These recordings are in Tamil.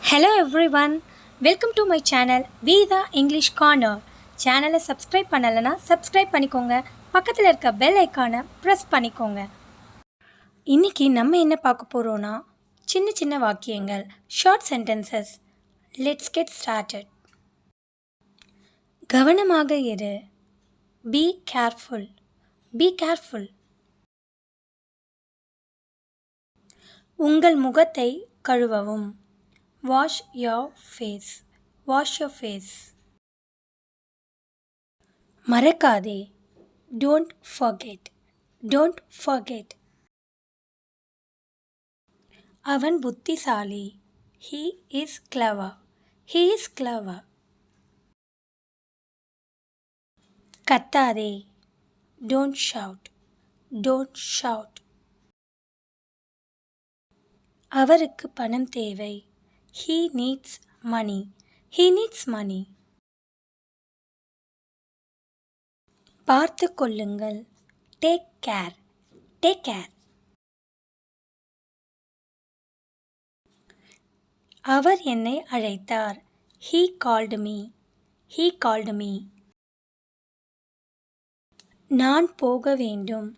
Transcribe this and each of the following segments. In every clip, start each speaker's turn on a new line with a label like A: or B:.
A: Hello everyone, welcome to my channel Vedha English Corner. சேனலை சப்ஸ்கிரைப் பண்ணலைன்னா சப்ஸ்கிரைப் பண்ணிக்கோங்க, பக்கத்தில் இருக்க பெல் ஐக்கானை ப்ரெஸ் பண்ணிக்கோங்க. இன்றைக்கி நம்ம என்ன பார்க்க போகிறோன்னா சின்ன சின்ன வாக்கியங்கள், short sentences. Let's get started. கவனமாக இரு. Be careful. Be careful. உங்கள் முகத்தை கழுவவும். Wash your face. Wash your face. மறக்காதே. Don't forget. Don't forget. அவன் புத்திசாலி. He is clever. He is clever. கத்தாதே. Don't shout. Don't shout. அவருக்கு பணம் தேவை. He needs money. He needs money. பார்த்து கொள்ளுங்கள். Take care. Take care. அவர் என்னை அழைத்தார். He called me. He called me. நான் போக வேண்டும்.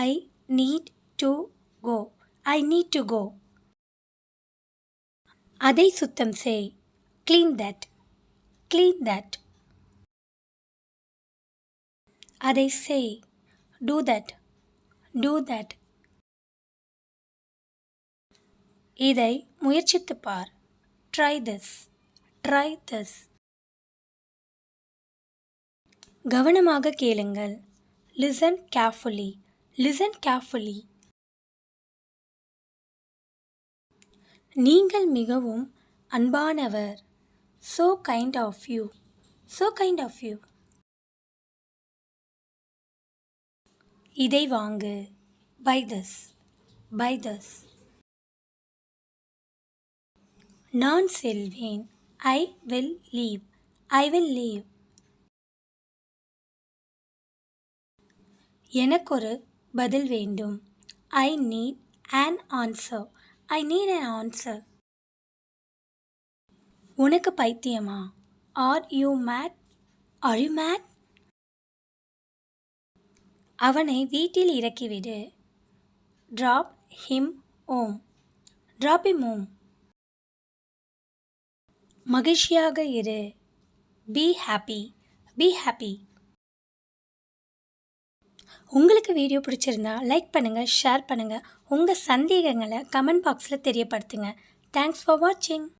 A: I need to go. I need to go. அதை சுத்தம் செய். Clean that. Clean that. அதை செய். Do that. Do that. இதை முயற்சித்து பார். Try this. Try this. கவனமாக கேளுங்கள். Listen carefully. Listen carefully. நீங்கள் மிகவும் அன்பானவர். So kind of you. So kind of you. இதை வாங்கு. Buy this. Buy this. நான் செல்வேன். I will leave. I will leave. எனக்கொரு பதில் வேண்டும். I need an answer. I need an answer. உனக்கு பைத்தியமா? Are you mad? Are you mad? அவனை வீட்டில் இறக்கிவிடு. Drop him home. Drop him home. மகிழ்ச்சியாக இரு. Be happy. Be happy. உங்களுக்கு வீடியோ பிடிச்சிருந்தா லைக் பண்ணுங்கள், ஷேர் பண்ணுங்கள். உங்கள் சந்தேகங்களை கமெண்ட் பாக்ஸில் தெரியப்படுத்துங்க. தேங்க்ஸ் ஃபார் வாட்சிங்.